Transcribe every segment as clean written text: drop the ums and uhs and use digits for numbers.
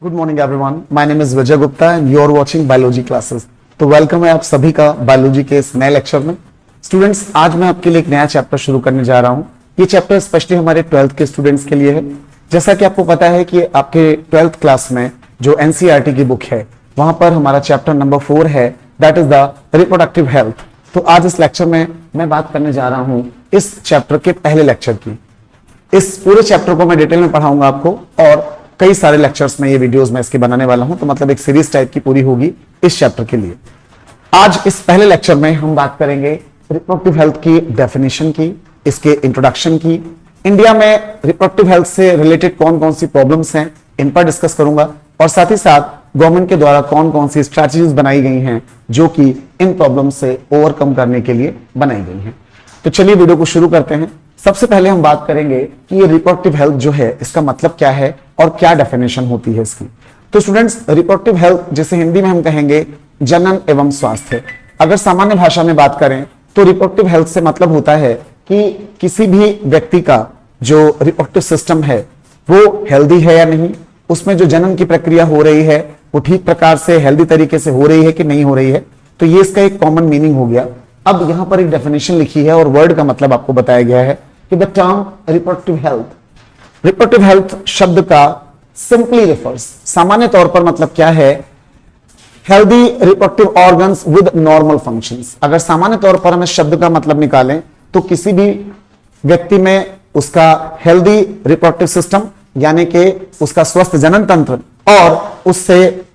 Good morning everyone, my name is Vijay Gupta and you are watching biology classes. तो welcome है आप सभी का बायोलॉजी के इस नए लेक्चर में। स्टूडेंट्स, आज मैं आपके लिए एक नया चैप्टर शुरू करने जा रहा हूं। ये चैप्टर स्पेशली हमारे 12th के स्टूडेंट्स के लिए है। जैसा कि आपको पता है कि आपके 12th क्लास में जो एनसीईआरटी की बुक है वहां पर हमारा चैप्टर नंबर 4 है, that is the reproductive health. तो आज इस लेक्चर में मैं बात करने जा रहा हूं इस चैप्टर के पहले लेक्चर की। इस पूरे चैप्टर को मैं डिटेल में पढ़ाऊंगा आपको और कई सारे लेक्चर्स में ये वीडियोस मैं इसके बनाने वाला हूं, तो मतलब एक सीरीज टाइप की पूरी होगी इस चैप्टर के लिए। आज इस पहले लेक्चर में हम बात करेंगे रिप्रोडक्टिव हेल्थ की डेफिनेशन की, इसके इंट्रोडक्शन की, इंडिया में रिप्रोडक्टिव हेल्थ से रिलेटेड कौन कौन सी प्रॉब्लम्स हैं इन पर डिस्कस करूंगा, और साथ ही साथ गवर्नमेंट के द्वारा कौन कौन सी स्ट्रैटेजीज बनाई गई हैं जो कि इन प्रॉब्लम से ओवरकम करने के लिए बनाई गई हैं। तो चलिए वीडियो को शुरू करते हैं। सबसे पहले हम बात करेंगे कि ये रिप्रोडक्टिव हेल्थ जो है इसका मतलब क्या है और क्या डेफिनेशन होती है इसकी। तो स्टूडेंट्स, रिप्रोडक्टिव हेल्थ जिसे हिंदी में हम कहेंगे जनन एवं स्वास्थ्य, अगर सामान्य भाषा में बात करें तो रिप्रोडक्टिव हेल्थ से मतलब होता है कि किसी भी व्यक्ति का जो रिप्रोडक्टिव सिस्टम है वो हेल्दी है या नहीं, उसमें जो जनन की प्रक्रिया हो रही है वो ठीक प्रकार से हेल्दी तरीके से हो रही है कि नहीं हो रही है। तो ये इसका एक कॉमन मीनिंग हो गया। अब यहां पर एक डेफिनेशन लिखी है और वर्ड का मतलब आपको बताया गया है कि द टर्म रिप्रोडक्टिव हेल्थ शब्द का सिंपली रिफर्स, सामान्य तौर पर मतलब क्या है, healthy reproductive organs with normal functions. अगर सामान्य तौर पर हम इस शब्द का मतलब निकालें तो किसी भी व्यक्ति में उसका हेल्दी रिप्रोडक्टिव सिस्टम यानी कि उसका स्वस्थ जनन तंत्र और उससे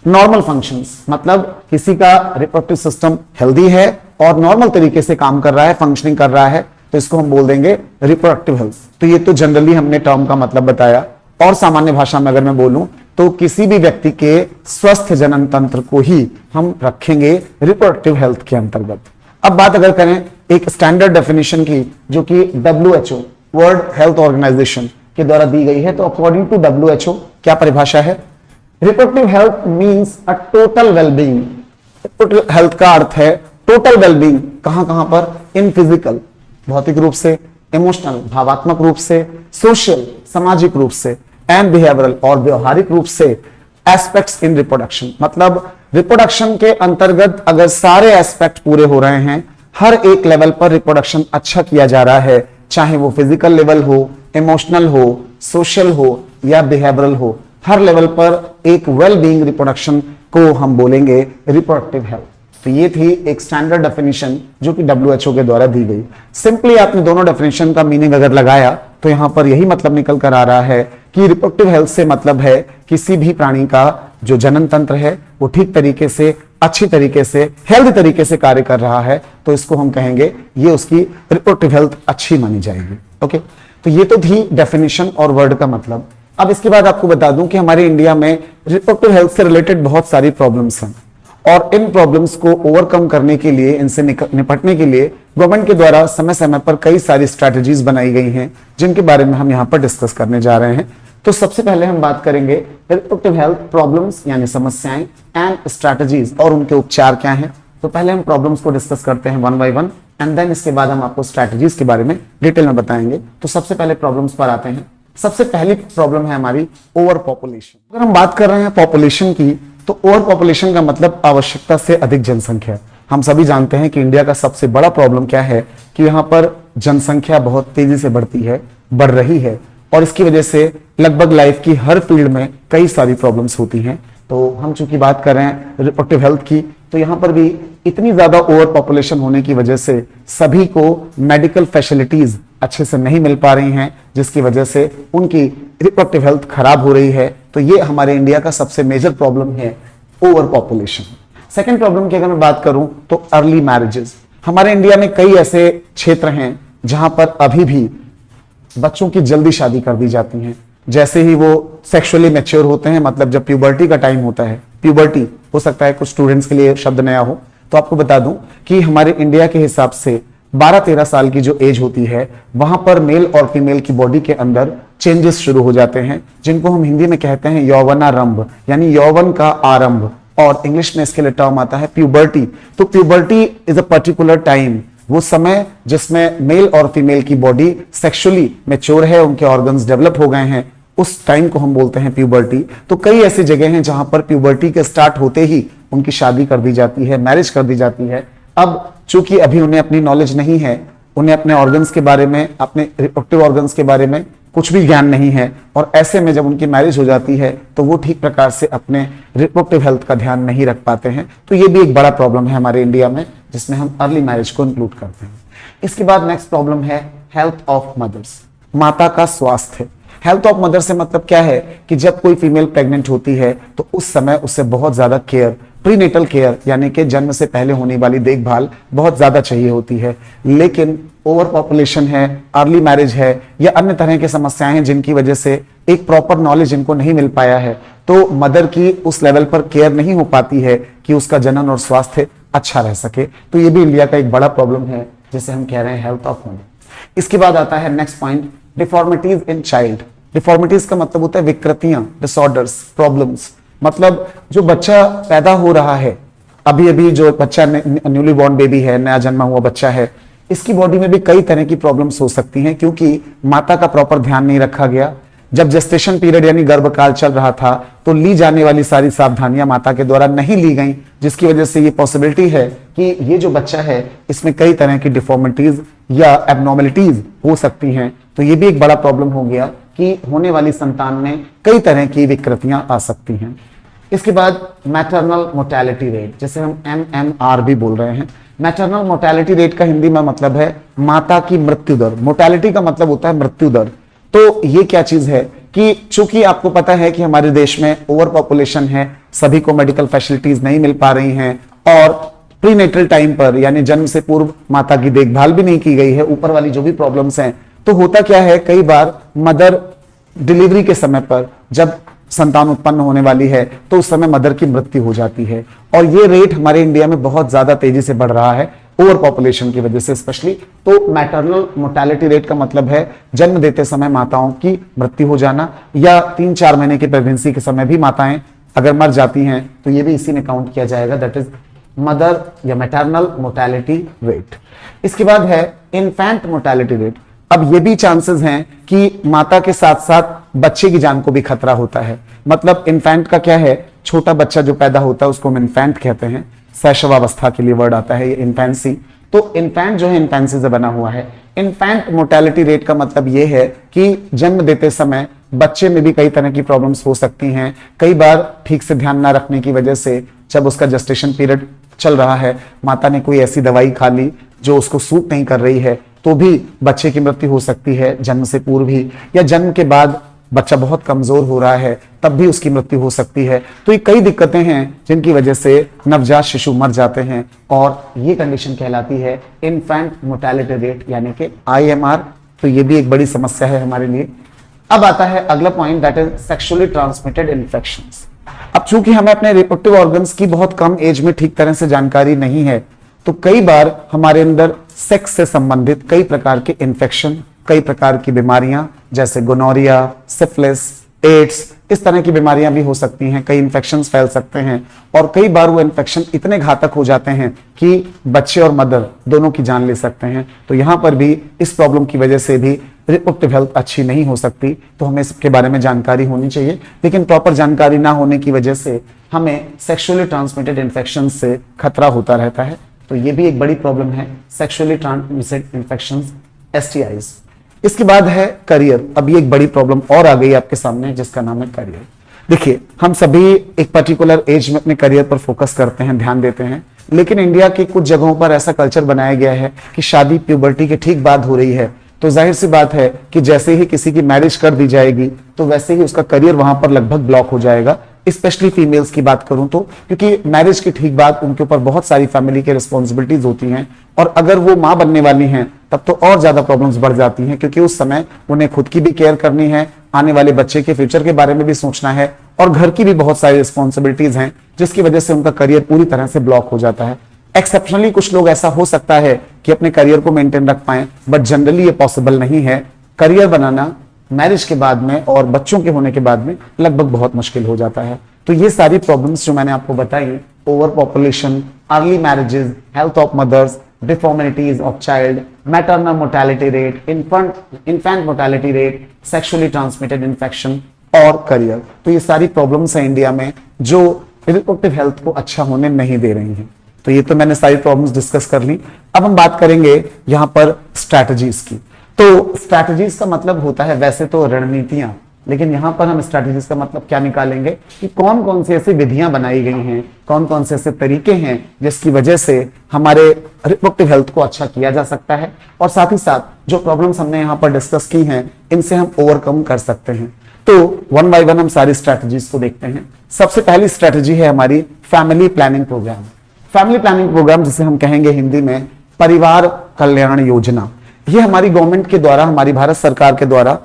नॉर्मल फंक्शंस, मतलब किसी का रिप्रोडक्टिव सिस्टम हेल्दी है और नॉर्मल तरीके से काम कर रहा है, फंक्शनिंग कर रहा है, तो इसको हम बोल देंगे रिप्रोडक्टिव हेल्थ। तो ये तो जनरली हमने टर्म का मतलब बताया, और सामान्य भाषा में अगर मैं बोलूं तो किसी भी व्यक्ति के स्वस्थ जनन तंत्र को ही हम रखेंगे रिप्रोडक्टिव हेल्थ के अंतर्गत। अब बात अगर करें एक स्टैंडर्ड डेफिनेशन की जो कि WHO वर्ल्ड हेल्थ ऑर्गेनाइजेशन के द्वारा दी गई है, तो अकॉर्डिंग टू WHO क्या परिभाषा है, reproductive health means a total wellbeing. Reproductive health का अर्थ है टोटल वेलबींग, कहां कहां पर, इन फिजिकल भौतिक रूप से, इमोशनल भावात्मक रूप से, सोशल सामाजिक रूप से, एंड बिहेवियरल और व्यवहारिक रूप से एस्पेक्ट्स इन रिप्रोडक्शन। मतलब रिप्रोडक्शन के अंतर्गत अगर सारे एस्पेक्ट पूरे हो रहे हैं, हर एक लेवल पर रिप्रोडक्शन अच्छा किया जा रहा है, चाहे वो फिजिकल लेवल हो, इमोशनल हो, सोशल हो या बिहेवियरल हो, हर लेवल पर एक वेल बीइंग रिप्रोडक्शन को हम बोलेंगे रिप्रोडक्टिव हेल्थ। तो ये थी एक स्टैंडर्ड डेफिनेशन जो कि WHO के द्वारा दी गई। सिंपली आपने दोनों डेफिनेशन का मीनिंग अगर लगाया तो यहां पर यही मतलब निकल कर आ रहा है कि रिप्रोडक्टिव हेल्थ से मतलब है किसी भी प्राणी का जो जनन तंत्र है वो ठीक तरीके से, अच्छी तरीके से, हेल्दी तरीके से कार्य कर रहा है, तो इसको हम कहेंगे ये उसकी रिप्रोडक्टिव हेल्थ अच्छी मानी जाएगी। ओके, तो ये तो थी डेफिनेशन और वर्ड का मतलब। अब इसके बाद आपको बता दूं कि हमारे इंडिया में रिप्रोडक्टिव हेल्थ से रिलेटेड बहुत सारी प्रॉब्लम्स हैं, और इन प्रॉब्लम्स को ओवरकम करने के लिए, इनसे निपटने के लिए गवर्नमेंट के द्वारा समय समय पर कई सारी स्ट्रैटेजीज बनाई गई हैं जिनके बारे में हम यहां पर डिस्कस करने जा रहे हैं। तो सबसे पहले हम बात करेंगे रिप्रोडक्टिव हेल्थ प्रॉब्लम्स यानी समस्याएं एंड स्ट्रैटेजीज और उनके उपचार क्या हैं। तो पहले हम प्रॉब्लम्स को डिस्कस करते हैं one by one, and then इसके बाद हम आपको स्ट्रैटेजीज के बारे में डिटेल में बताएंगे। तो सबसे पहले प्रॉब्लम्स पर आते हैं। सबसे पहली प्रॉब्लम है हमारी ओवर पॉपुलेशन। अगर हम बात कर रहे हैं पॉपुलेशन की, तो ओवर पॉपुलेशन का मतलब आवश्यकता से अधिक जनसंख्या। हम सभी जानते हैं कि इंडिया का सबसे बड़ा प्रॉब्लम क्या है कि यहाँ पर जनसंख्या बहुत तेजी से बढ़ रही है, और इसकी वजह से लगभग लाइफ की हर फील्ड में कई सारी प्रॉब्लम्स होती हैं। तो हम चूंकि बात कर रहे हैं रिप्रोडक्टिव हेल्थ की, तो यहाँ पर भी इतनी ज्यादा ओवर पॉपुलेशन होने की वजह से सभी को मेडिकल फैसिलिटीज अच्छे से नहीं मिल पा रही हैं, जिसकी वजह से उनकी रिप्रोडक्टिव हेल्थ खराब हो रही है। तो ये हमारे इंडिया का सबसे मेजर प्रॉब्लम है, ओवर पॉपुलेशन। सेकेंड प्रॉब्लम की अगर मैं बात करूं तो अर्ली मैरिजेस। हमारे इंडिया में कई ऐसे क्षेत्र हैं जहां पर अभी भी बच्चों की जल्दी शादी कर दी जाती हैं, जैसे ही वो सेक्सुअली मैच्योर होते हैं, मतलब जब प्यूबर्टी का टाइम होता है। प्यूबर्टी हो सकता है कुछ स्टूडेंट्स के लिए शब्द नया हो, तो आपको बता दूं कि हमारे इंडिया के हिसाब से 12-13 साल की जो एज होती है वहां पर मेल और फीमेल की बॉडी के अंदर चेंजेस शुरू हो जाते हैं, जिनको हम हिंदी में कहते हैं यौवनारंभ, यानी यौवन का आरंभ, और इंग्लिश में इसके लिए टर्म आता है प्यूबर्टी। तो puberty is a particular time, वो समय जिसमें मेल और फीमेल की बॉडी सेक्सुअली मैच्योर है, उनके ऑर्गन्स डेवलप हो गए हैं, उस टाइम को हम बोलते हैं प्यूबर्टी। तो कई ऐसी जगह हैं जहां पर प्यूबर्टी के स्टार्ट होते ही उनकी शादी कर दी जाती है, मैरिज कर दी जाती है। अब चूंकि अभी उन्हें अपनी नॉलेज नहीं है, उन्हें अपने ऑर्गन्स के बारे में, अपने रिप्रोडक्टिव ऑर्गन्स के बारे में कुछ भी ज्ञान नहीं है, और ऐसे में जब उनकी मैरिज हो जाती है तो वो ठीक प्रकार से अपने रिप्रोडक्टिव हेल्थ का ध्यान नहीं रख पाते हैं। तो ये भी एक बड़ा प्रॉब्लम है हमारे इंडिया में, जिसमें हम अर्ली मैरिज को इंक्लूड करते हैं। इसके बाद नेक्स्ट प्रॉब्लम है हेल्थ ऑफ मदर्स, माता का स्वास्थ्य। हेल्थ ऑफ मदर से मतलब क्या है कि जब कोई फीमेल प्रेग्नेंट होती है तो उस समय उसे बहुत ज्यादा केयर, प्रीनेटल केयर यानी कि जन्म से पहले होने वाली देखभाल बहुत ज्यादा चाहिए होती है। लेकिन ओवर पॉपुलेशन है, अर्ली मैरिज है या अन्य तरह की समस्याएं हैं जिनकी वजह से एक प्रॉपर नॉलेज इनको नहीं मिल पाया है, तो मदर की उस लेवल पर केयर नहीं हो पाती है कि उसका जनन और स्वास्थ्य अच्छा रह सके। तो ये भी इंडिया का एक बड़ा प्रॉब्लम है जिसे हम कह रहे हैं हेल्थ ऑफ मदर। इसके बाद आता है next point, deformities in child. Deformities का मतलब होता है विकृतियां, डिसऑर्डर्स, प्रॉब्लम्स। मतलब जो बच्चा पैदा हो रहा है, अभी अभी जो बच्चा न्यूली बॉर्न बेबी है, नया जन्मा हुआ बच्चा है, इसकी बॉडी में भी कई तरह की प्रॉब्लम्स हो सकती हैं क्योंकि माता का प्रॉपर ध्यान नहीं रखा गया। जब जेस्टेशन पीरियड यानी गर्भकाल चल रहा था तो ली जाने वाली सारी सावधानियां माता के द्वारा नहीं ली गई, जिसकी वजह से ये पॉसिबिलिटी है कि ये जो बच्चा है इसमें कई तरह की डिफॉर्मिटीज या एबनॉर्मलिटीज हो सकती हैं। तो ये भी एक बड़ा प्रॉब्लम हो गया कि होने वाली संतान में कई तरह की विकृतियां आ सकती हैं। इसके बाद मैटरनल मोर्टेलिटी रेट, जिसे हम MMR भी बोल रहे हैं। मैटरनल मोर्टेलिटी रेट का हिंदी में मतलब है माता की मृत्यु दर। मोर्टेलिटी का मतलब होता है मृत्यु दर। तो ये क्या चीज है कि चूंकि आपको पता है कि हमारे देश में ओवर पॉपुलेशन है, सभी को मेडिकल फैसिलिटीज नहीं मिल पा रही हैं और प्रीनेटल टाइम पर यानी जन्म से पूर्व माता की देखभाल भी नहीं की गई है, ऊपर वाली जो भी प्रॉब्लम्स हैं, तो होता क्या है कई बार मदर डिलीवरी के समय पर जब संतान उत्पन्न होने वाली है तो उस समय मदर की मृत्यु हो जाती है। और ये रेट हमारे इंडिया में बहुत ज्यादा तेजी से बढ़ रहा है ओवर पॉपुलेशन की वजह से स्पेशली। तो मैटरनल मोर्टेलिटी रेट का मतलब है जन्म देते समय माताओं की मृत्यु हो जाना, या 3-4 महीने की प्रेगनेंसी के समय भी माताएं अगर मर जाती हैं तो ये भी इसी में काउंट किया जाएगा, दैट इज मदर या मैटरनल मोर्टेलिटी रेट। इसके बाद है इन्फेंट मोर्टेलिटी रेट। अब ये भी चांसेस हैं कि माता के साथ साथ बच्चे की जान को भी खतरा होता है। मतलब इन्फेंट का क्या है, छोटा बच्चा जो पैदा होता है उसको हम इन्फेंट कहते हैं, शैशवावस्था के लिए वर्ड आता है ये इन्फेंसी। तो इन्फेंट जो है इन्फेंसी से बना हुआ है। इन्फेंट मोर्टेलिटी रेट का मतलब ये है कि जन्म देते समय बच्चे में भी कई तरह की प्रॉब्लम्स हो सकती हैं। कई बार ठीक से ध्यान ना रखने की वजह से जब उसका जेस्टेशन पीरियड चल रहा है, माता ने कोई ऐसी दवाई खा ली जो उसको सूट नहीं कर रही है, तो भी बच्चे की मृत्यु हो सकती है जन्म से पूर्व ही, या जन्म के बाद बच्चा बहुत कमजोर हो रहा है तब भी उसकी मृत्यु हो सकती है। तो ये कई दिक्कतें हैं जिनकी वजह से नवजात शिशु मर जाते हैं और ये कंडीशन कहलाती है इन्फेंट मोर्टेलिटी रेट यानी कि IMR। तो ये भी एक बड़ी समस्या है हमारे लिए। अब आता है अगला point, that is sexually transmitted infections. अब चूंकि हमें अपने रिप्रोडक्टिव ऑर्गन्स की बहुत कम एज में ठीक तरह से जानकारी नहीं है, तो कई बार हमारे अंदर सेक्स से संबंधित कई प्रकार के इन्फेक्शन, कई प्रकार की बीमारियां जैसे गोनोरिया, सिफिलिस, एड्स, इस तरह की बीमारियां भी हो सकती हैं। कई इन्फेक्शंस फैल सकते हैं और कई बार वो इन्फेक्शन इतने घातक हो जाते हैं कि बच्चे और मदर दोनों की जान ले सकते हैं। तो यहां पर भी इस प्रॉब्लम की वजह से भी रिप्रोडक्टिव हेल्थ अच्छी नहीं हो सकती। तो हमें इसके बारे में जानकारी होनी चाहिए, लेकिन प्रॉपर जानकारी ना होने की वजह से हमें सेक्सुअली ट्रांसमिटेड इन्फेक्शन से खतरा होता रहता है। तो ये भी एक बड़ी प्रॉब्लम है, सेक्सुअली ट्रांसमिटेड इन्फेक्शंस, STIs। इसके बाद है करियर। अब ये एक बड़ी प्रॉब्लम और आ गई आपके सामने जिसका नाम है करियर। देखिए, हम सभी एक पर्टिकुलर एज में अपने करियर पर फोकस करते हैं, ध्यान देते हैं, लेकिन इंडिया की कुछ जगहों पर ऐसा कल्चर बनाया गया है कि शादी प्यूबर्टी के ठीक बाद हो रही है, तो जाहिर सी बात है कि जैसे ही किसी की मैरिज कर दी जाएगी तो वैसे ही उसका करियर वहां पर लगभग ब्लॉक हो जाएगा। स्पेशली फीमेल्स की बात करूं तो, क्योंकि मैरिज के ठीक बाद उनके ऊपर बहुत सारी फैमिली की रिस्पॉन्सिबिलिटीज होती हैं और अगर वो मां बनने वाली हैं तब तो और ज्यादा प्रॉब्लम्स बढ़ जाती हैं, क्योंकि उस समय उन्हें खुद की भी केयर करनी है, आने वाले बच्चे के फ्यूचर के बारे में भी सोचना है और घर की भी बहुत सारी रिस्पॉन्सिबिलिटीज हैं, जिसकी वजह से उनका करियर पूरी तरह से ब्लॉक हो जाता है। एक्सेप्शनली कुछ लोग ऐसा हो सकता है कि अपने करियर को मेंटेन रख पाएं, बट जनरली ये पॉसिबल नहीं है। करियर बनाना मैरिज के बाद में और बच्चों के होने के बाद में लगभग बहुत मुश्किल हो जाता है। तो ये सारी प्रॉब्लम्स जो मैंने आपको बताई, over population, early marriages, health of mothers, deformities of child, maternal mortality rate, infant mortality rate, sexually transmitted infection और करियर। तो ये सारी प्रॉब्लम्स हैं इंडिया में जो रिप्रोडक्टिव हेल्थ को अच्छा होने नहीं दे रही हैं। तो ये तो मैंने सारी प्रॉब्लम्स डिस्कस कर ली। अब हम बात करेंगे यहां पर स्ट्रैटेजीज की। तो स्ट्रैटेजीज का मतलब होता है वैसे तो रणनीतियां, लेकिन यहां पर हम स्ट्रैटेजीज का मतलब क्या निकालेंगे कि कौन कौन सी ऐसी विधियां बनाई गई हैं, कौन कौन से ऐसे तरीके हैं जिसकी वजह से हमारे रिप्रोडक्टिव हेल्थ को अच्छा किया जा सकता है, और साथ ही साथ जो प्रॉब्लम्स हमने यहाँ पर डिस्कस की हैं इनसे हम ओवरकम कर सकते हैं। तो वन बाय वन हम सारी स्ट्रैटेजीज को देखते हैं। सबसे पहली स्ट्रैटेजी है हमारी family planning programme. Family planning programme जिसे हम कहेंगे हिंदी में परिवार कल्याण योजना, ये हमारी गवर्नमेंट के द्वारा, हमारी भारत सरकार के द्वारा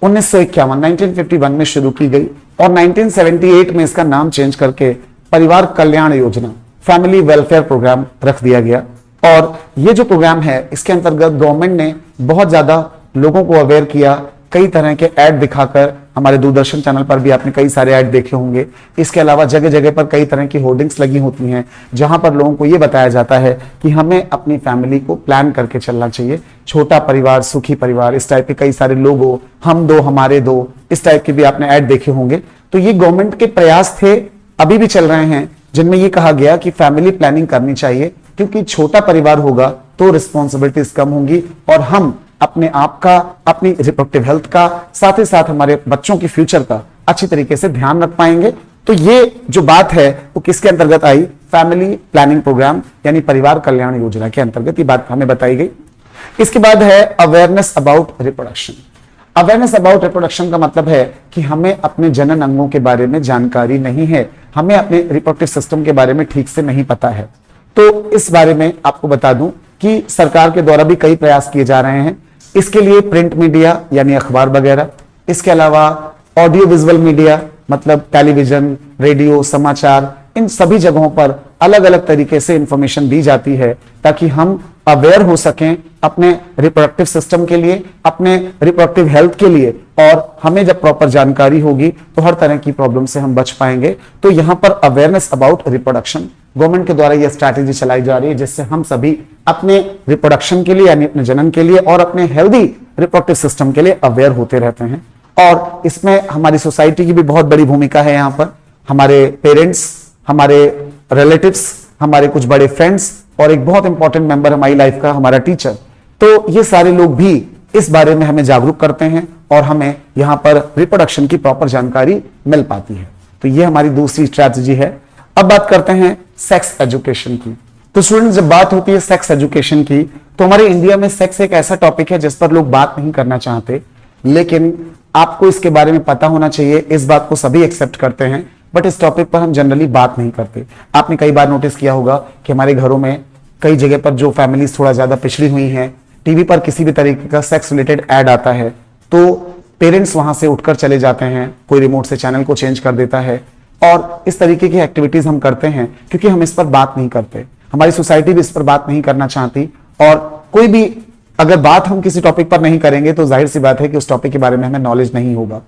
1951 में शुरू की गई और 1978 में इसका नाम चेंज करके परिवार Kalyan Yojana, family welfare programme रख दिया गया। और ये जो प्रोग्राम है इसके अंतर्गत गवर्नमेंट ने बहुत ज्यादा लोगों को अवेयर किया, कई तरह के ऐड दिखाकर। हमारे दूरदर्शन चैनल पर भी आपने कई सारे ऐड देखे होंगे। इसके अलावा जगह जगह पर कई तरह की होर्डिंग्स लगी होती हैं जहां पर लोगों को यह बताया जाता है कि हमें अपनी फैमिली को प्लान करके चलना चाहिए। छोटा परिवार सुखी परिवार, इस टाइप के कई सारे लोगो, हम दो हमारे दो, इस टाइप के भी आपने ऐड देखे होंगे। तो ये गवर्नमेंट के प्रयास थे, अभी भी चल रहे हैं, जिनमें यह कहा गया कि फैमिली प्लानिंग करनी चाहिए, क्योंकि छोटा परिवार होगा तो रिस्पॉन्सिबिलिटीज कम होंगी और हम अपने आप का, अपनी रिप्रोडक्टिव हेल्थ का, साथ ही साथ हमारे बच्चों की फ्यूचर का अच्छी तरीके से ध्यान रख पाएंगे। तो ये जो बात है वो किसके अंतर्गत आई? फैमिली प्लानिंग प्रोग्राम यानी परिवार कल्याण योजना के अंतर्गत ये बात हमें बताई गई। इसके बाद है awareness about reproduction. Awareness about reproduction का मतलब है कि हमें अपने जनन अंगों के बारे में जानकारी नहीं है, हमें अपने रिप्रोडक्टिव सिस्टम के बारे में ठीक से नहीं पता है। तो इस बारे में आपको बता दूं कि सरकार के द्वारा भी कई प्रयास किए जा रहे हैं। इसके लिए प्रिंट मीडिया यानी अखबार वगैरह, इसके अलावा ऑडियो विजुअल मीडिया मतलब टेलीविजन, रेडियो, समाचार, इन सभी जगहों पर अलग अलग तरीके से इंफॉर्मेशन दी जाती है ताकि हम अवेयर हो सकें अपने रिप्रोडक्टिव सिस्टम के लिए, अपने रिप्रोडक्टिव हेल्थ के लिए, और हमें जब प्रॉपर जानकारी होगी तो हर तरह की प्रॉब्लम से हम बच पाएंगे। तो यहां पर अवेयरनेस अबाउट रिप्रोडक्शन गवर्नमेंट के द्वारा यह स्ट्रैटेजी चलाई जा रही है जिससे हम सभी अपने रिप्रोडक्शन के लिए यानी अपने जनन के लिए और अपने हेल्दी रिप्रोडक्टिव सिस्टम के लिए अवेयर होते रहते हैं। और इसमें हमारी सोसाइटी की भी बहुत बड़ी भूमिका है। यहाँ पर हमारे पेरेंट्स, हमारे रिलेटिव्स, हमारे कुछ बड़े फ्रेंड्स और एक बहुत इंपॉर्टेंट मेंबर हमारी लाइफ का हमारा टीचर, तो ये सारे लोग भी इस बारे में हमें जागरूक करते हैं और हमें यहाँ पर रिप्रोडक्शन की प्रॉपर जानकारी मिल पाती है। तो ये हमारी दूसरी स्ट्रैटेजी है। अब बात करते हैं सेक्स एजुकेशन की। तो स्टूडेंट्स, जब बात होती है सेक्स एजुकेशन की तो हमारे इंडिया में सेक्स एक ऐसा टॉपिक है जिस पर लोग बात नहीं करना चाहते, लेकिन आपको इसके बारे में पता होना चाहिए। इस बात को सभी एक्सेप्ट करते हैं, बट इस टॉपिक पर हम जनरली बात नहीं करते। आपने कई बार नोटिस किया होगा कि हमारे घरों में कई जगह पर जो फैमिलीज थोड़ा ज्यादा पिछड़ी हुई हैं, टीवी पर किसी भी तरीके का सेक्स रिलेटेड ऐड आता है तो पेरेंट्स वहां से उठकर चले जाते हैं, कोई रिमोट से चैनल को चेंज कर देता है, और इस तरीके की एक्टिविटीज हम करते हैं क्योंकि हम इस पर बात नहीं करते। हमारी सोसाइटी भी इस पर बात नहीं करना चाहती, और कोई भी अगर बात हम किसी टॉपिक पर नहीं करेंगे तो जाहिर सी बात है कि उस टॉपिक के बारे में हमें नॉलेज नहीं होगा।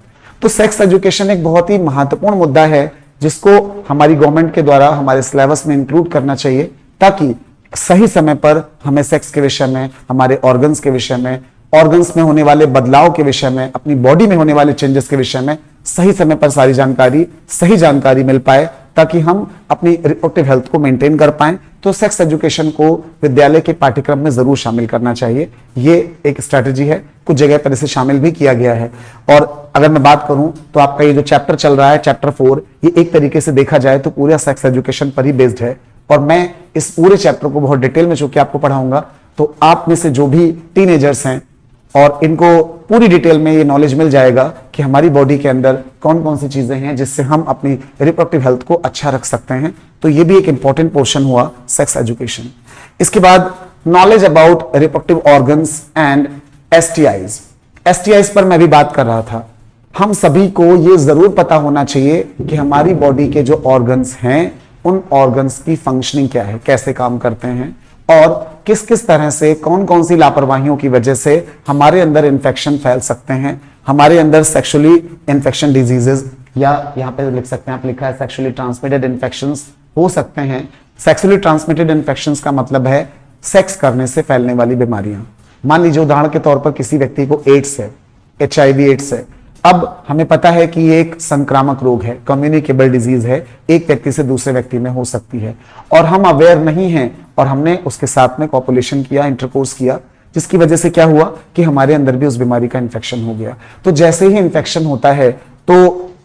तो सेक्स एजुकेशन एक बहुत ही महत्वपूर्ण मुद्दा है जिसको हमारी गवर्नमेंट के द्वारा हमारे सिलेबस में इंक्लूड करना चाहिए ताकि सही समय पर हमें सेक्स के विषय में, हमारे ऑर्गन्स के विषय में, ऑर्गन्स में होने वाले बदलाव के विषय में, अपनी बॉडी में होने वाले चेंजेस के विषय में सही समय पर सारी जानकारी, सही जानकारी मिल पाए ताकि हम अपनी रिप्रोडक्टिव हेल्थ को मेंटेन कर पाएं। तो सेक्स एजुकेशन को विद्यालय के पाठ्यक्रम में जरूर शामिल करना चाहिए। ये एक स्ट्रैटेजी है, कुछ जगह पर इसे शामिल भी किया गया है। और अगर मैं बात करूं तो आपका ये जो चैप्टर चल रहा है, चैप्टर 4, ये एक तरीके से देखा जाए तो पूरा सेक्स एजुकेशन पर ही बेस्ड है। और मैं इस पूरे चैप्टर को बहुत डिटेल में चूंकि आपको पढ़ाऊंगा तो आप में से जो भी टीनेजर्स हैं और इनको पूरी डिटेल में ये नॉलेज मिल जाएगा कि हमारी बॉडी के अंदर कौन कौन सी चीजें हैं जिससे हम अपनी रिप्रोडक्टिव हेल्थ को अच्छा रख सकते हैं। तो ये भी एक इंपॉर्टेंट पोर्शन हुआ सेक्स एजुकेशन। इसके बाद knowledge about reproductive organs and STIs. STIs पर मैं भी बात कर रहा था। हम सभी को ये जरूर पता होना चाहिए कि हमारी बॉडी के जो ऑर्गन्स हैं उन ऑर्गन्स की फंक्शनिंग क्या है, कैसे काम करते हैं, और किस किस तरह से कौन कौन सी लापरवाहियों की वजह से हमारे अंदर इंफेक्शन फैल सकते हैं, हमारे अंदर सेक्सुअली इंफेक्शन डिजीजेस, या यहाँ पे लिख सकते हैं, आप लिखा है सेक्सुअली ट्रांसमिटेड इंफेक्शंस हो सकते हैं। सेक्सुअली ट्रांसमिटेड इंफेक्शंस का मतलब है सेक्स करने से फैलने वाली बीमारियां। मान लीजिए उदाहरण के तौर पर किसी व्यक्ति को एड्स है, HIV एड्स है। अब हमें पता है कि ये एक संक्रामक रोग है, कम्युनिकेबल डिजीज है, एक व्यक्ति से दूसरे व्यक्ति में हो सकती है और हम अवेयर नहीं हैं और हमने उसके साथ में कॉपुलेशन किया, इंटरकोर्स किया, जिसकी वजह से क्या हुआ कि हमारे अंदर भी उस बीमारी का इन्फेक्शन हो गया। तो जैसे ही इन्फेक्शन होता है तो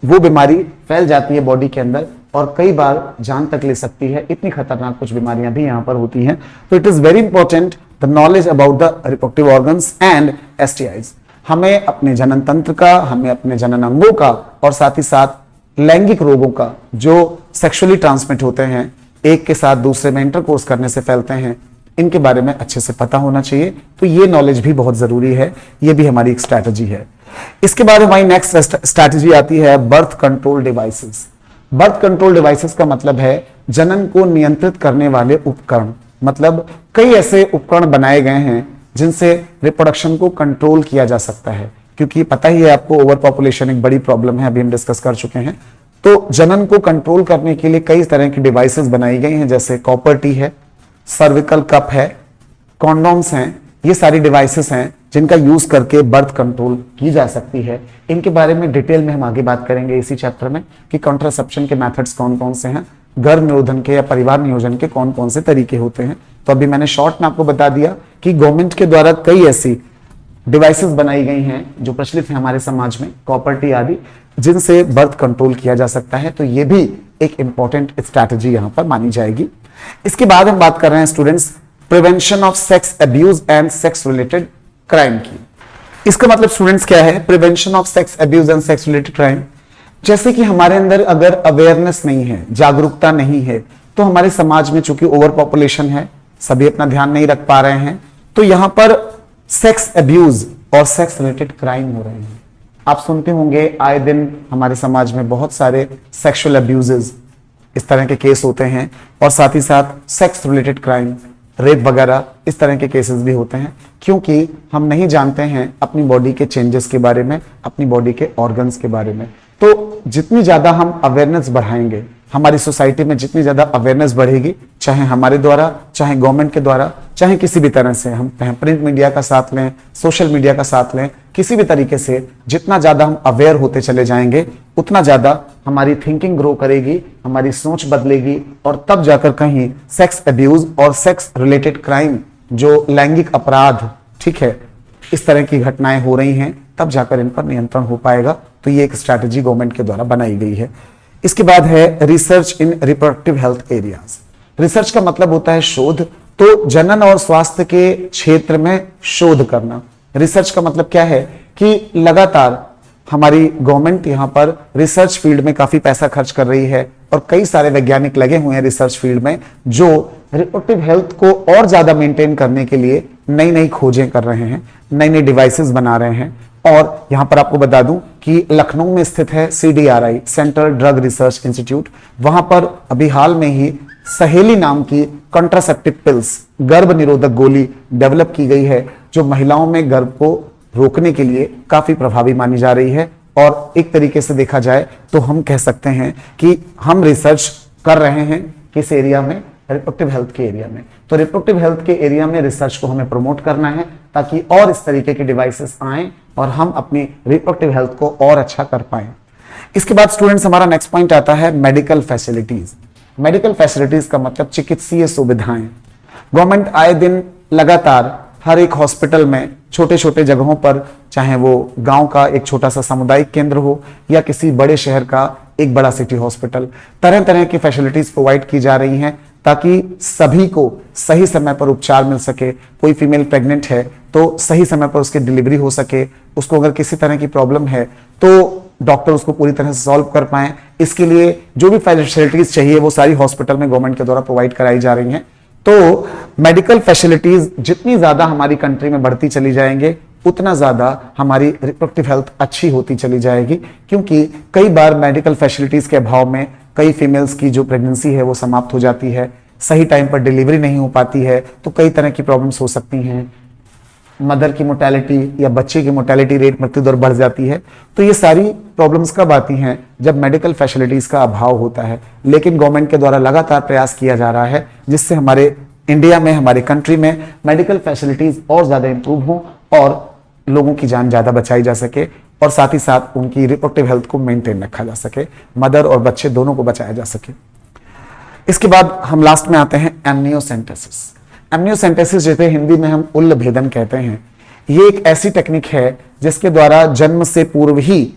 वो बीमारी फैल जाती है बॉडी के अंदर और कई बार जान तक ले सकती है। इतनी खतरनाक कुछ बीमारियां भी यहाँ पर होती हैं। तो it is very important the knowledge about the reproductive organs and STIs। हमें अपने जनन तंत्र का, हमें अपने जनन अंगों का और साथ ही साथ लैंगिक रोगों का जो सेक्सुअली ट्रांसमिट होते हैं, एक के साथ दूसरे में इंटरकोर्स करने से फैलते हैं, इनके बारे में अच्छे से पता होना चाहिए। तो ये नॉलेज भी बहुत जरूरी है, ये भी हमारी एक स्ट्रैटेजी है। इसके बाद हमारी नेक्स्ट स्ट्रैटेजी आती है birth control devices. Birth control devices का मतलब है जनन को नियंत्रित करने वाले उपकरण। मतलब कई ऐसे उपकरण बनाए गए हैं जिनसे रिप्रोडक्शन को कंट्रोल किया जा सकता है, क्योंकि पता ही है आपको ओवर पॉपुलेशन एक बड़ी प्रॉब्लम है, अभी हम डिस्कस कर चुके हैं। तो जनन को कंट्रोल करने के लिए कई तरह की डिवाइसेस बनाई गई हैं, जैसे कॉपर टी है, सर्विकल कप है, कॉन्डोम्स हैं। ये सारी डिवाइसेस हैं जिनका यूज करके बर्थ कंट्रोल की जा सकती है। इनके बारे में डिटेल में हम आगे बात करेंगे इसी चैप्टर में कि कॉन्ट्रासेप्शन के मेथड्स कौन कौन से हैं, गर्भ निरोधन के या परिवार नियोजन के कौन कौन से तरीके होते हैं। तो अभी मैंने शॉर्ट में आपको बता दिया कि गवर्नमेंट के द्वारा कई ऐसी डिवाइसेस बनाई गई हैं जो प्रचलित है हमारे समाज में, कॉपर टी आदि, जिनसे बर्थ कंट्रोल किया जा सकता है। तो ये भी एक इंपॉर्टेंट स्ट्रैटेजी यहां पर मानी जाएगी। इसके बाद हम बात कर रहे हैं students prevention of sex abuse and sex related crime की। इसका मतलब स्टूडेंट्स क्या है, prevention of sex abuse and sex related crime. जैसे कि हमारे अंदर अगर अवेयरनेस नहीं है, जागरूकता नहीं है, तो हमारे समाज में चूंकि ओवर पॉपुलेशन है, सभी अपना ध्यान नहीं रख पा रहे हैं, तो यहां पर सेक्स अब्यूज और सेक्स रिलेटेड क्राइम हो रहे हैं। आप सुनते होंगे आए दिन हमारे समाज में बहुत सारे सेक्सुअल अब्यूजेस, इस तरह के केस होते हैं और साथ ही साथ सेक्स रिलेटेड क्राइम, रेप वगैरह इस तरह के केसेस भी होते हैं, क्योंकि हम नहीं जानते हैं अपनी बॉडी के चेंजेस के बारे में, अपनी बॉडी के ऑर्गन्स के बारे में। तो जितनी ज्यादा हम अवेयरनेस बढ़ाएंगे, हमारी सोसाइटी में जितनी ज्यादा अवेयरनेस बढ़ेगी, चाहे हमारे द्वारा, चाहे गवर्नमेंट के द्वारा, चाहे किसी भी तरह से, हम प्रिंट मीडिया का साथ लें, सोशल मीडिया का साथ लें, किसी भी तरीके से जितना ज्यादा हम अवेयर होते चले जाएंगे, उतना ज्यादा हमारी थिंकिंग ग्रो करेगी, हमारी सोच बदलेगी और तब जाकर कहीं सेक्स अब्यूज और सेक्स रिलेटेड क्राइम, जो लैंगिक अपराध, ठीक है, इस तरह की घटनाएं हो रही हैं, तब जाकर इन पर नियंत्रण हो पाएगा। तो ये एक स्ट्रैटेजी गवर्नमेंट के द्वारा बनाई गई है। इसके बाद है रिसर्च इन रिप्रोडक्टिव हेल्थ एरियाज। रिसर्च का मतलब होता है शोध। तो जनन और स्वास्थ्य के क्षेत्र में शोध करना। रिसर्च का मतलब क्या है कि लगातार हमारी गवर्नमेंट यहाँ पर रिसर्च फील्ड में काफी पैसा खर्च कर रही है और कई सारे वैज्ञानिक लगे हुए हैं रिसर्च फील्ड में, जो रिप्रोडक्टिव हेल्थ को और ज्यादा मेंटेन करने के लिए नई नई खोजें कर रहे हैं, नई नई डिवाइसेस बना रहे हैं। और यहां पर आपको बता दूं कि लखनऊ में स्थित है CDRI, central drug research institute. वहां पर अभी हाल में ही सहेली नाम की कॉन्ट्रासेप्टिव पिल्स, गर्भ निरोधक गोली डेवलप की गई है, जो महिलाओं में गर्भ को रोकने के लिए काफी प्रभावी मानी जा रही है। और एक तरीके से देखा जाए तो हम कह सकते हैं कि हम रिसर्च कर रहे हैं किस एरिया में, रिप्रोडक्टिव हेल्थ के एरिया में। तो रिप्रोडक्टिव हेल्थ के एरिया में रिसर्च को हमें प्रमोट करना है, ताकि और इस तरीके के डिवाइसेस आएं और हम अपनी रिप्रोडक्टिव हेल्थ को और अच्छा कर पाएं। इसके बाद स्टूडेंट्स हमारा नेक्स्ट पॉइंट आता है मेडिकल फैसिलिटीज। मेडिकल फैसिलिटीज का मतलब चिकित्सीय सुविधाएं। गवर्नमेंट आए दिन लगातार हर एक हॉस्पिटल में, छोटे छोटे जगहों पर, चाहे वो गांव का एक छोटा सा सामुदायिक केंद्र हो या किसी बड़े शहर का एक बड़ा सिटी हॉस्पिटल, तरह तरह की फैसिलिटीज प्रोवाइड की जा रही हैं, ताकि सभी को सही समय पर उपचार मिल सके। कोई फीमेल प्रेग्नेंट है तो सही समय पर उसकी डिलीवरी हो सके, उसको अगर किसी तरह की प्रॉब्लम है तो डॉक्टर उसको पूरी तरह से सॉल्व कर पाए। इसके लिए जो भी फैसिलिटीज चाहिए वो सारी हॉस्पिटल में गवर्नमेंट के द्वारा प्रोवाइड कराई जा रही हैं। तो मेडिकल फैसिलिटीज जितनी ज्यादा हमारी कंट्री में बढ़ती चली जाएंगे, उतना ज्यादा हमारी रिप्रोडक्टिव हेल्थ अच्छी होती चली जाएगी, क्योंकि कई बार मेडिकल फैसिलिटीज के अभाव में कई फीमेल्स की जो प्रेगनेंसी है वो समाप्त हो जाती है, सही टाइम पर डिलीवरी नहीं हो पाती है, तो कई तरह की प्रॉब्लम्स हो सकती हैं। मदर की मोर्टेलिटी या बच्चे की मोर्टेलिटी रेट, मृत्यु दर बढ़ जाती है। तो ये सारी प्रॉब्लम्स कब आती हैं, जब मेडिकल फैसिलिटीज का अभाव होता है। लेकिन गवर्नमेंट के द्वारा लगातार प्रयास किया जा रहा है जिससे हमारे इंडिया में, हमारे कंट्री में मेडिकल फैसिलिटीज और ज्यादा इंप्रूव हो और लोगों की जान ज्यादा बचाई जा सके और साथ ही साथ उनकी रिप्रोडक्टिव हेल्थ को मेंटेन रखा जा सके, मदर और बच्चे दोनों को बचाया जा सके। इसके बाद हम लास्ट में आते हैं एमनियोसेंटेसिस। एमनियोसेंटेसिस जैसे हिंदी में हम उल्ल भेदन कहते हैं, ये एक ऐसी टेक्निक है जिसके द्वारा जन्म से पूर्व ही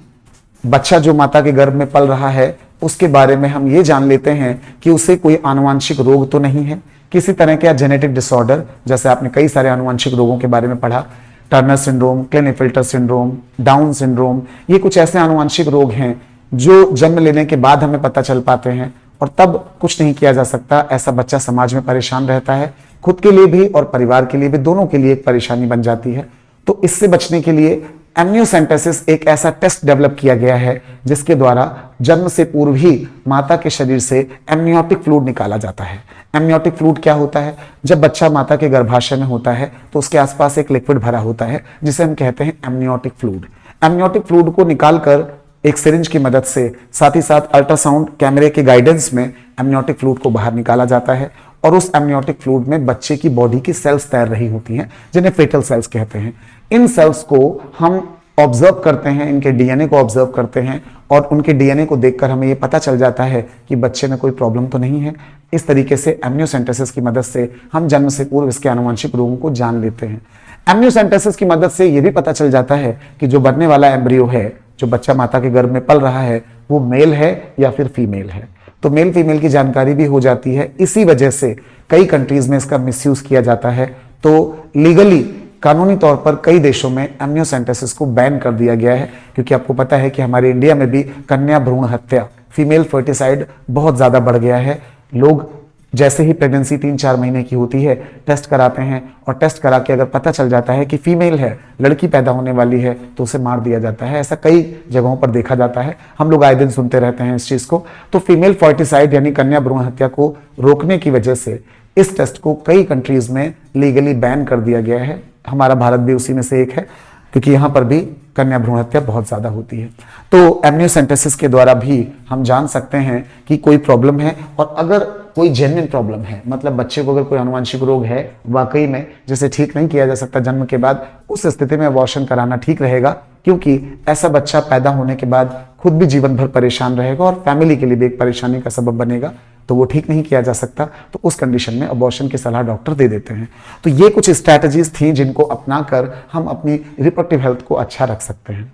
बच्चा जो माता के गर्भ में पल रहा है उसके बारे में हम ये जान लेते हैं कि उसे कोई आनुवंशिक रोग तो नहीं है, किसी तरह के जेनेटिक डिसऑर्डर, जैसे आपने कई सारे आनुवंशिक रोगों के बारे में पढ़ा, Turner syndrome, Klinefelter syndrome, Down syndrome, ये कुछ ऐसे आनुवंशिक रोग हैं जो जन्म लेने के बाद हमें पता चल पाते हैं और तब कुछ नहीं किया जा सकता। ऐसा बच्चा समाज में परेशान रहता है, खुद के लिए भी और परिवार के लिए भी, दोनों के लिए एक परेशानी बन जाती है। तो इससे बचने के लिए एमनियोसेंटेसिस एक ऐसा टेस्ट डेवलप किया गया है जिसके द्वारा जन्म से पूर्व ही माता के शरीर से एमनियोटिक फ्लूइड निकाला जाता है। एमनियोटिक फ्लूइड क्या होता है? जब बच्चा माता के गर्भाशय में होता है तो उसके आसपास एक लिक्विड भरा होता है जिसे हम कहते हैं एमनियोटिक फ्लूइड। एमनियोटिक फ्लूइड को निकालकर एक सिरिंज की मदद से, साथ ही साथ अल्ट्रासाउंड कैमरे के गाइडेंस में एमनियोटिक फ्लूइड को बाहर निकाला जाता है और उस एमनियोटिक फ्लूइड में बच्चे की बॉडी की सेल्स तैर रही होती हैं जिन्हें फेटल सेल्स कहते हैं। इन सेल्स को हम ऑब्जर्व करते हैं, इनके डीएनए को ऑब्जर्व करते हैं और उनके डीएनए को देखकर हमें यह पता चल जाता है कि बच्चे में कोई प्रॉब्लम तो नहीं है। इस तरीके से एमनियोसेंटेसिस की मदद से हम जन्म से पूर्व इसके आनुवंशिक रोगों को जान लेते हैं। एमनियोसेंटेसिस की मदद से यह भी पता चल जाता है कि जो बनने वाला एम्ब्रियो है, जो बच्चा माता के गर्भ में पल रहा है, वो मेल है या फिर फीमेल है। तो मेल फीमेल की जानकारी भी हो जाती है। इसी वजह से कई कंट्रीज में इसका मिसयूज किया जाता है। तो लीगली, कानूनी तौर पर कई देशों में एमनियोसेंटेसिस को बैन कर दिया गया है, क्योंकि आपको पता है कि हमारे इंडिया में भी कन्या भ्रूण हत्या, फीमेल फर्टिसाइड बहुत ज्यादा बढ़ गया है। लोग जैसे ही प्रेगनेंसी 3-4 महीने की होती है टेस्ट कराते हैं और टेस्ट करा के अगर पता चल जाता है कि फीमेल है, लड़की पैदा होने वाली है, तो उसे मार दिया जाता है। ऐसा कई जगहों पर देखा जाता है, हम लोग आए दिन सुनते रहते हैं इस चीज को। तो फीमेल फर्टिसाइड यानी कन्या भ्रूण हत्या को रोकने की वजह से इस टेस्ट को कई कंट्रीज में लीगली बैन कर दिया गया है। हमारा भारत भी उसी में से एक है, क्योंकि यहाँ पर भी कन्या भ्रूण हत्या बहुत ज्यादा होती है। तो एमनियोसेंटेसिस के द्वारा भी हम जान सकते हैं कि कोई प्रॉब्लम है, और अगर कोई जेन्युइन प्रॉब्लम है, मतलब बच्चे को अगर कोई आनुवंशिक रोग है वाकई में जिसे ठीक नहीं किया जा सकता जन्म के बाद, उस स्थिति में अबॉर्शन कराना ठीक रहेगा, क्योंकि ऐसा बच्चा पैदा होने के बाद खुद भी जीवन भर परेशान रहेगा और फैमिली के लिए भी एक परेशानी का सबब बनेगा। तो वो ठीक नहीं किया जा सकता, तो उस कंडीशन में अबॉर्शन की सलाह डॉक्टर दे देते हैं। तो ये कुछ स्ट्रैटेजीज थी जिनको अपनाकर हम अपनी रिप्रोडक्टिव हेल्थ को अच्छा रख सकते हैं।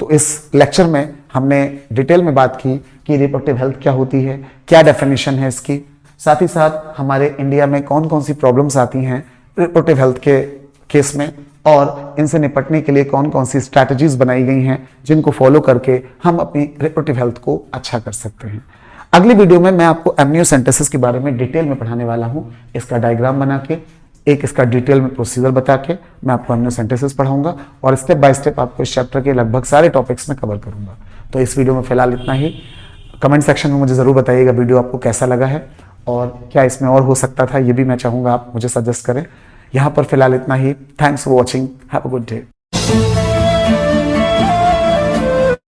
तो इस लेक्चर में हमने डिटेल में बात की कि रिप्रोडक्टिव हेल्थ क्या होती है, क्या डेफिनेशन है इसकी, साथ ही साथ हमारे इंडिया में कौन कौन सी प्रॉब्लम्स आती हैं रिप्रोडक्टिव हेल्थ के केस में, और इनसे निपटने के लिए कौन कौन सी स्ट्रैटेजीज बनाई गई हैं जिनको फॉलो करके हम अपनी रिप्रोडक्टिव हेल्थ को अच्छा कर सकते हैं। अगली वीडियो में मैं आपको एमनियोसेंटेसिस के बारे में डिटेल में पढ़ाने वाला हूं। इसका डायग्राम बना के, एक इसका डिटेल में प्रोसीजर बता के मैं आपको एमनियोसेंटेसिस पढ़ाऊंगा और स्टेप बाय स्टेप आपको इस चैप्टर के लगभग सारे टॉपिक्स में कवर करूंगा। तो इस वीडियो में फिलहाल इतना ही। कमेंट सेक्शन में मुझे जरूर बताइएगा वीडियो आपको कैसा लगा है और क्या इसमें और हो सकता था, ये भी मैं चाहूंगा आप मुझे सजेस्ट करें। यहाँ पर फिलहाल इतना ही। Thanks for watching, have a good day.